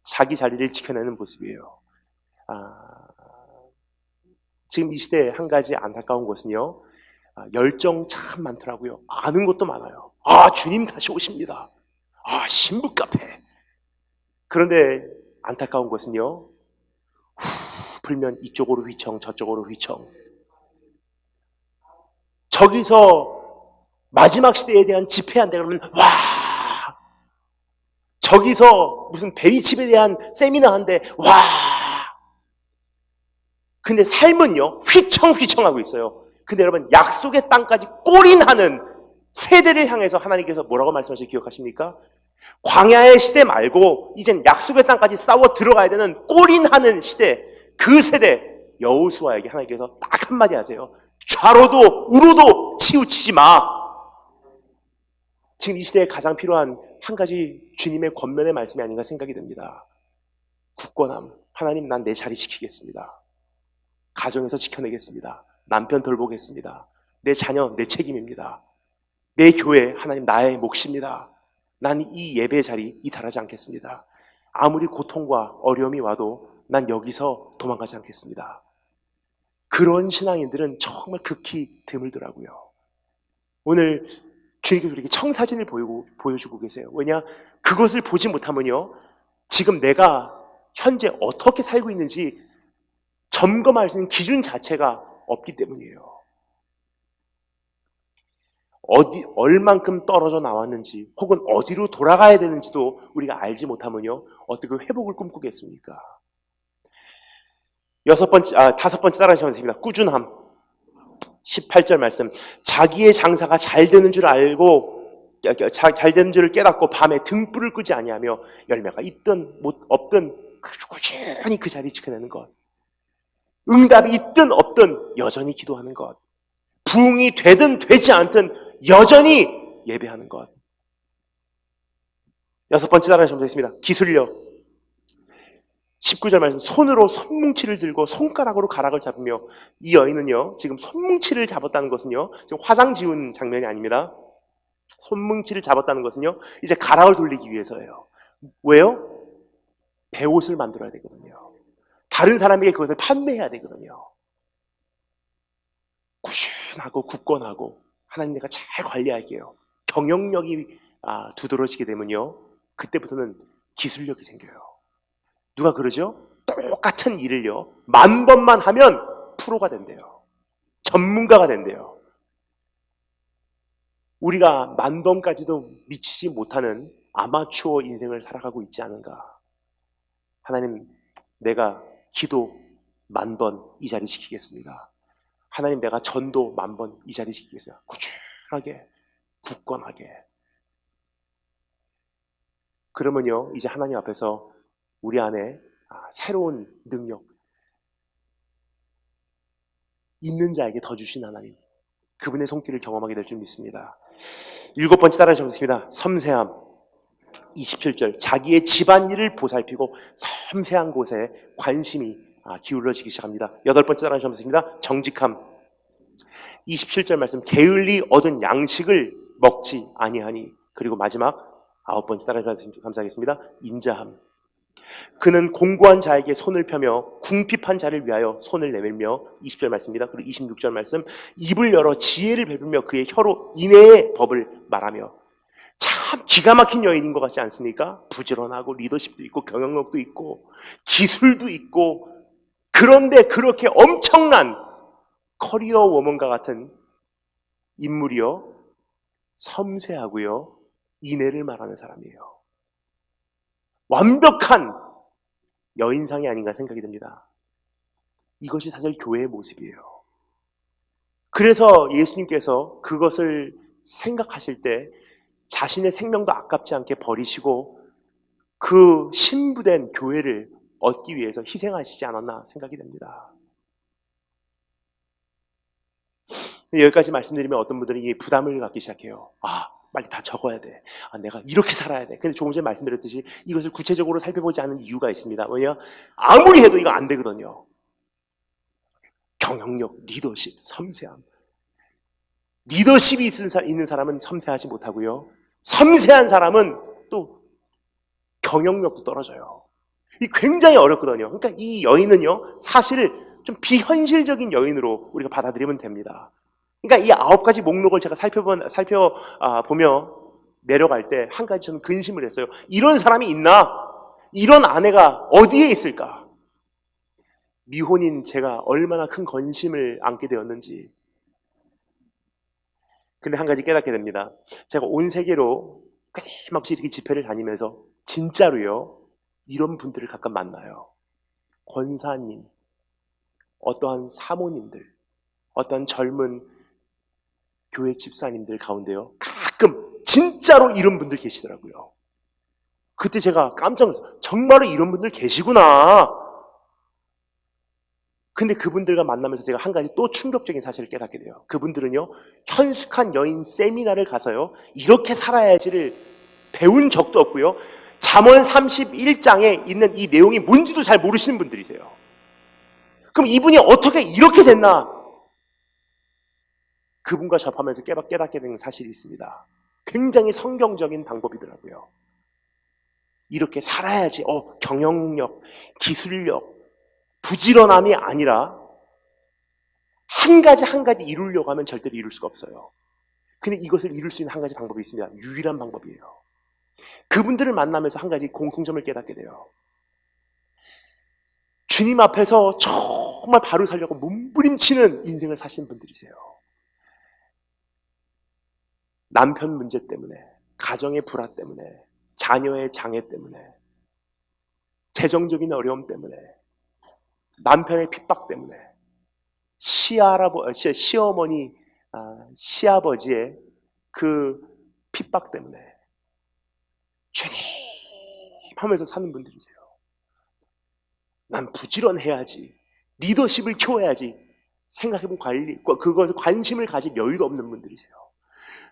자기 자리를 지켜내는 모습이에요. 지금 이 시대에 한 가지 안타까운 것은요, 열정 참 많더라고요. 아는 것도 많아요. 주님 다시 오십니다. 신부 카페. 그런데 안타까운 것은요, 불면 이쪽으로 휘청 저쪽으로 휘청. 저기서 마지막 시대에 대한 집회한다 그러면 와, 저기서 무슨 베리칩에 대한 세미나 한대 와. 근데 삶은요 휘청휘청하고 있어요. 근데 여러분 약속의 땅까지 골인하는 세대를 향해서 하나님께서 뭐라고 말씀하시는지 기억하십니까? 광야의 시대 말고 이젠 약속의 땅까지 싸워 들어가야 되는 골인하는 시대, 그 세대 여호수아에게 하나님께서 딱 한마디 하세요. 좌로도 우로도 치우치지 마. 지금 이 시대에 가장 필요한 한 가지 주님의 권면의 말씀이 아닌가 생각이 듭니다. 굳건함. 하나님, 난 내 자리 지키겠습니다. 가정에서 지켜내겠습니다. 남편 돌보겠습니다. 내 자녀 내 책임입니다. 내 교회 하나님 나의 몫입니다. 난 이 예배 자리 이탈하지 않겠습니다. 아무리 고통과 어려움이 와도 난 여기서 도망가지 않겠습니다. 그런 신앙인들은 정말 극히 드물더라고요. 오늘 주님께서 우리에게 청사진을 보여주고 계세요. 왜냐? 그것을 보지 못하면요, 지금 내가 현재 어떻게 살고 있는지 점검할 수 있는 기준 자체가 없기 때문이에요. 얼만큼 떨어져 나왔는지 혹은 어디로 돌아가야 되는지도 우리가 알지 못하면요, 어떻게 회복을 꿈꾸겠습니까? 다섯 번째 따라하시면 됩니다. 꾸준함. 18절 말씀. 자기의 장사가 잘 되는 줄 알고, 잘 되는 줄을 깨닫고 밤에 등불을 끄지 아니하며 열매가 있든 없든 꾸준히 그 자리 지켜내는 것. 응답이 있든 없든 여전히 기도하는 것. 부흥이 되든 되지 않든 여전히 예배하는 것. 여섯 번째 따라하시면 되겠습니다. 기술력. 19절 말씀. 손으로 손뭉치를 들고 손가락으로 가락을 잡으며, 이 여인은요 지금 손뭉치를 잡았다는 것은요 지금 화장 지운 장면이 아닙니다. 손뭉치를 잡았다는 것은요 이제 가락을 돌리기 위해서예요. 왜요? 배옷을 만들어야 되거든요. 다른 사람에게 그것을 판매해야 되거든요. 꾸준하고 굳건하고, 하나님 내가 잘 관리할게요. 경영력이 두드러지게 되면요, 그때부터는 기술력이 생겨요. 누가 그러죠? 똑같은 일을요 10,000번만 하면 프로가 된대요. 전문가가 된대요. 우리가 10,000번까지도 미치지 못하는 아마추어 인생을 살아가고 있지 않은가. 하나님, 내가 기도 10,000번 이 자리 지키겠습니다. 하나님, 내가 전도 10,000번 이 자리 지키겠습니다. 꾸준하게, 굳건하게. 그러면요 이제 하나님 앞에서 우리 안에 새로운 능력, 있는 자에게 더 주신 하나님, 그분의 손길을 경험하게 될 줄 믿습니다. 7번째 따라하셨습니다. 섬세함. 27절. 자기의 집안일을 보살피고 섬세한 곳에 관심이 기울어지기 시작합니다. 8번째 따라하셨습니다. 정직함. 27절 말씀. 게을리 얻은 양식을 먹지 아니하니. 그리고 마지막 9번째 따라하셨습니다. 감사하겠습니다. 인자함. 그는 공고한 자에게 손을 펴며 궁핍한 자를 위하여 손을 내밀며, 20절 말씀입니다. 그리고 26절 말씀. 입을 열어 지혜를 베풀며 그의 혀로 인애의 법을 말하며. 참 기가 막힌 여인인 것 같지 않습니까? 부지런하고 리더십도 있고 경영력도 있고 기술도 있고, 그런데 그렇게 엄청난 커리어 워먼과 같은 인물이요 섬세하고요 인애를 말하는 사람이에요. 완벽한 여인상이 아닌가 생각이 듭니다. 이것이 사실 교회의 모습이에요. 그래서 예수님께서 그것을 생각하실 때 자신의 생명도 아깝지 않게 버리시고 그 신부된 교회를 얻기 위해서 희생하시지 않았나 생각이 됩니다. 여기까지 말씀드리면 어떤 분들이 부담을 갖기 시작해요. 빨리 다 적어야 돼. 내가 이렇게 살아야 돼. 근데 조금 전에 말씀드렸듯이 이것을 구체적으로 살펴보지 않은 이유가 있습니다. 왜냐? 아무리 해도 이거 안 되거든요. 경영력, 리더십, 섬세함. 리더십이 있는 사람은 섬세하지 못하고요, 섬세한 사람은 또 경영력도 떨어져요. 이 굉장히 어렵거든요. 그러니까 이 여인은요 사실 좀 비현실적인 여인으로 우리가 받아들이면 됩니다. 그러니까 이 9가지 목록을 제가 살펴보며 내려갈 때 한 가지 저는 근심을 했어요. 이런 사람이 있나? 이런 아내가 어디에 있을까? 미혼인 제가 얼마나 큰 관심을 안게 되었는지. 근데 한 가지 깨닫게 됩니다. 제가 온 세계로 끊임없이 이렇게 집회를 다니면서 진짜로요, 이런 분들을 가끔 만나요. 권사님, 어떠한 사모님들, 어떠한 젊은 교회 집사님들 가운데요, 가끔 진짜로 이런 분들 계시더라고요. 그때 제가 깜짝 놀랐어요. 정말로 이런 분들 계시구나. 근데 그분들과 만나면서 제가 한 가지 또 충격적인 사실을 깨닫게 돼요. 그분들은요, 현숙한 여인 세미나를 가서요, 이렇게 살아야지를 배운 적도 없고요, 잠언 31장에 있는 이 내용이 뭔지도 잘 모르시는 분들이세요. 그럼 이분이 어떻게 이렇게 됐나? 그분과 접하면서 깨닫게 된 사실이 있습니다. 굉장히 성경적인 방법이더라고요. 이렇게 살아야지, 경영력, 기술력, 부지런함이 아니라 한 가지 이루려고 하면 절대로 이룰 수가 없어요. 근데 이것을 이룰 수 있는 한 가지 방법이 있습니다. 유일한 방법이에요. 그분들을 만나면서 한 가지 공통점을 깨닫게 돼요. 주님 앞에서 정말 바로 살려고 몸부림치는 인생을 사신 분들이세요. 남편 문제 때문에, 가정의 불화 때문에, 자녀의 장애 때문에, 재정적인 어려움 때문에, 남편의 핍박 때문에, 시어머니, 시아버지의 그 핍박 때문에 주님 하면서 사는 분들이세요. 난 부지런해야지, 리더십을 키워야지 생각해본 그것에 관심을 가질 여유도 없는 분들이세요.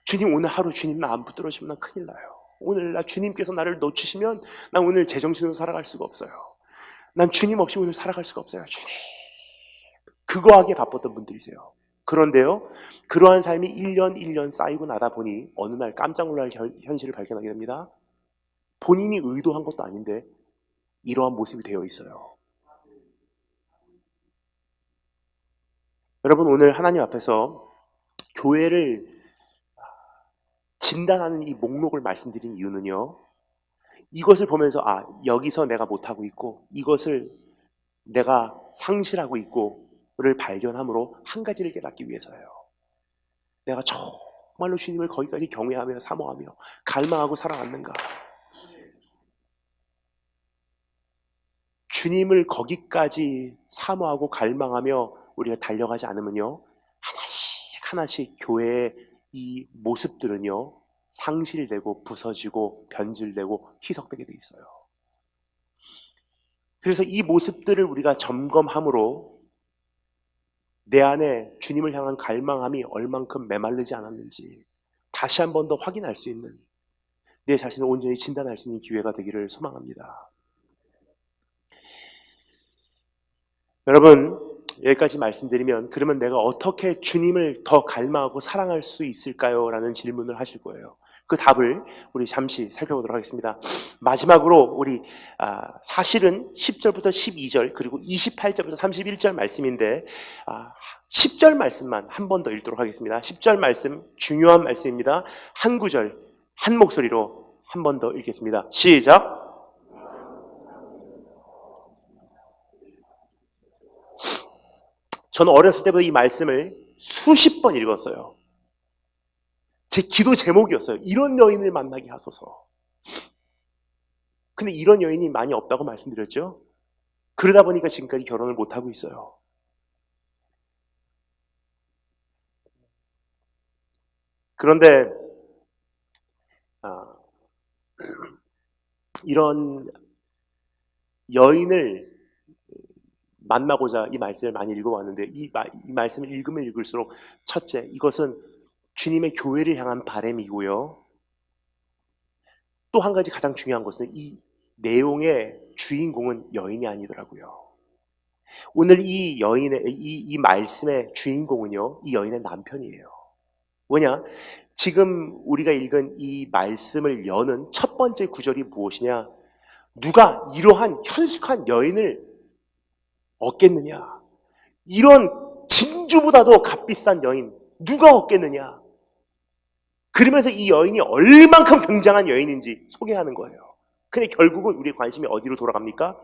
주님, 오늘 하루 주님 나 안 붙들어주면 난 큰일 나요. 오늘 나 주님께서 나를 놓치시면 난 오늘 제정신으로 살아갈 수가 없어요. 난 주님 없이 오늘 살아갈 수가 없어요. 주님, 그거 하기에 바빴던 분들이세요. 그런데요, 그러한 삶이 1년 쌓이고 나다 보니 어느 날 깜짝 놀랄 현실을 발견하게 됩니다. 본인이 의도한 것도 아닌데 이러한 모습이 되어 있어요. 여러분, 오늘 하나님 앞에서 교회를 진단하는 이 목록을 말씀드린 이유는요, 이것을 보면서 여기서 내가 못하고 있고 이것을 내가 상실하고 있고를 발견함으로 한 가지를 깨닫기 위해서예요. 내가 정말로 주님을 거기까지 경외하며 사모하며 갈망하고 살아왔는가? 주님을 거기까지 사모하고 갈망하며 우리가 달려가지 않으면요, 하나씩 교회의 이 모습들은요, 상실되고 부서지고 변질되고 희석되게 돼 있어요. 그래서 이 모습들을 우리가 점검함으로 내 안에 주님을 향한 갈망함이 얼만큼 메말르지 않았는지 다시 한 번 더 확인할 수 있는, 내 자신을 온전히 진단할 수 있는 기회가 되기를 소망합니다. 여러분, 여기까지 말씀드리면 그러면 내가 어떻게 주님을 더 갈망하고 사랑할 수 있을까요? 라는 질문을 하실 거예요. 그 답을 우리 잠시 살펴보도록 하겠습니다. 마지막으로 우리 사실은 10절부터 12절 그리고 28절부터 31절 말씀인데 10절 말씀만 한 번 더 읽도록 하겠습니다. 10절 말씀 중요한 말씀입니다. 한 구절 한 목소리로 한 번 더 읽겠습니다. 시작! 저는 어렸을 때부터 이 말씀을 수십 번 읽었어요. 제 기도 제목이었어요. 이런 여인을 만나게 하소서. 근데 이런 여인이 많이 없다고 말씀드렸죠. 그러다 보니까 지금까지 결혼을 못하고 있어요. 그런데 이런 여인을 만나고자 이 말씀을 많이 읽어왔는데 이 말씀을 읽으면 읽을수록 첫째, 이것은 주님의 교회를 향한 바람이고요. 또 한 가지 가장 중요한 것은 이 내용의 주인공은 여인이 아니더라고요. 오늘 이 여인의 이 말씀의 주인공은요, 이 여인의 남편이에요. 뭐냐? 지금 우리가 읽은 이 말씀을 여는 첫 번째 구절이 무엇이냐? 누가 이러한 현숙한 여인을 얻겠느냐? 이런 진주보다도 값비싼 여인 누가 얻겠느냐? 그러면서 이 여인이 얼만큼 굉장한 여인인지 소개하는 거예요. 근데 결국은 우리의 관심이 어디로 돌아갑니까?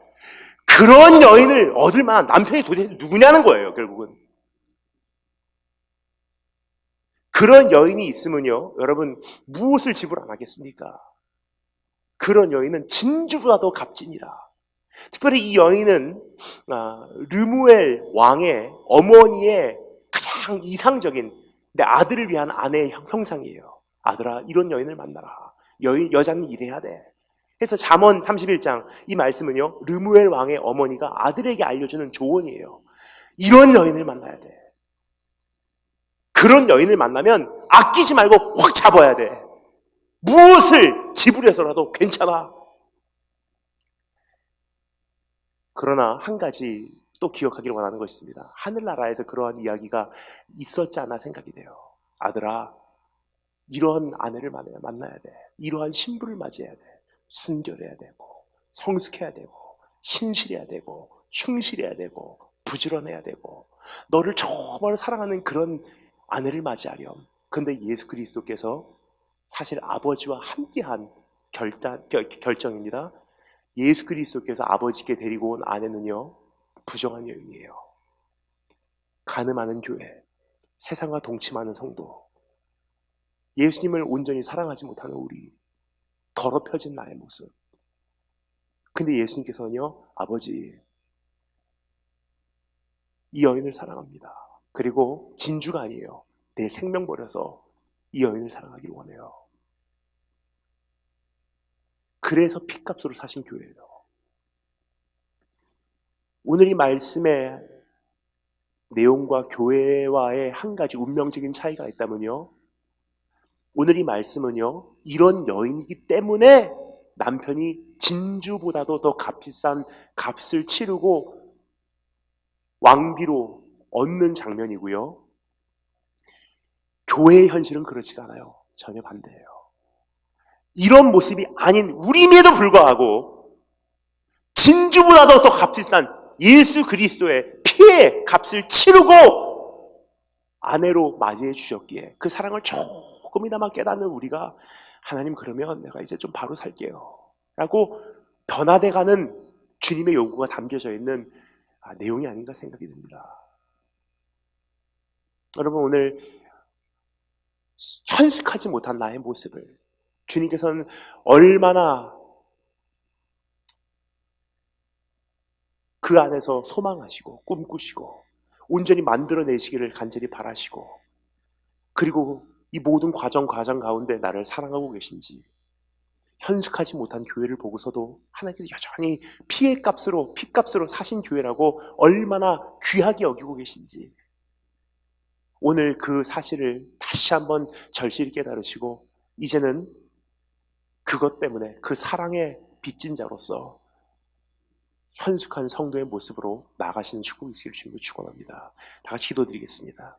그런 여인을 얻을 만한 남편이 도대체 누구냐는 거예요, 결국은. 그런 여인이 있으면요, 여러분, 무엇을 지불 안 하겠습니까? 그런 여인은 진주보다도 값지니라. 특별히 이 여인은 르무엘 왕의 어머니의 가장 이상적인 내 아들을 위한 아내의 형상이에요. 아들아, 이런 여인을 만나라. 여자는 이래야 돼. 그래서 잠언 31장 이 말씀은요, 르무엘 왕의 어머니가 아들에게 알려주는 조언이에요. 이런 여인을 만나야 돼. 그런 여인을 만나면 아끼지 말고 확 잡아야 돼. 무엇을 지불해서라도 괜찮아. 그러나 한 가지 또 기억하기를 원하는 것이 있습니다. 하늘나라에서 그러한 이야기가 있었지 않나 생각이 돼요. 아들아, 이러한 아내를 만나야 돼. 이러한 신부를 맞이해야 돼. 순결해야 되고, 성숙해야 되고, 신실해야 되고, 충실해야 되고, 부지런해야 되고, 너를 정말 사랑하는 그런 아내를 맞이하렴. 근데 예수 그리스도께서 사실 아버지와 함께한 결정입니다. 예수 그리스도께서 아버지께 데리고 온 아내는요, 부정한 여인이에요. 가늠하는 교회, 세상과 동침하는 성도, 예수님을 온전히 사랑하지 못하는 우리, 더럽혀진 나의 모습. 근데 예수님께서는요, 아버지, 이 여인을 사랑합니다. 그리고 진주가 아니에요. 내 생명 버려서 이 여인을 사랑하기를 원해요. 그래서 핏값으로 사신 교회예요. 오늘 이 말씀의 내용과 교회와의 한 가지 운명적인 차이가 있다면요, 오늘 이 말씀은요, 이런 여인이기 때문에 남편이 진주보다도 더 값비싼 값을 치르고 왕비로 얻는 장면이고요, 교회의 현실은 그렇지가 않아요. 전혀 반대예요. 이런 모습이 아닌 우리임에도 불구하고 진주보다도 더 값비싼 예수 그리스도의 피의 값을 치르고 아내로 맞이해 주셨기에 그 사랑을 조금이나마 깨닫는 우리가, 하나님, 그러면 내가 이제 좀 바로 살게요 라고 변화돼가는 주님의 요구가 담겨져 있는 내용이 아닌가 생각이 듭니다. 여러분, 오늘 현숙하지 못한 나의 모습을 주님께서는 얼마나 그 안에서 소망하시고 꿈꾸시고 온전히 만들어내시기를 간절히 바라시고, 그리고 이 모든 과정 가운데 나를 사랑하고 계신지, 현숙하지 못한 교회를 보고서도 하나님께서 여전히 피의 값으로, 피값으로 사신 교회라고 얼마나 귀하게 여기고 계신지, 오늘 그 사실을 다시 한번 절실히 깨달으시고 이제는 그것 때문에 그 사랑의 빚진 자로서 현숙한 성도의 모습으로 나아가시는 축복이 있기를 주님으로 축원합니다. 다 같이 기도드리겠습니다.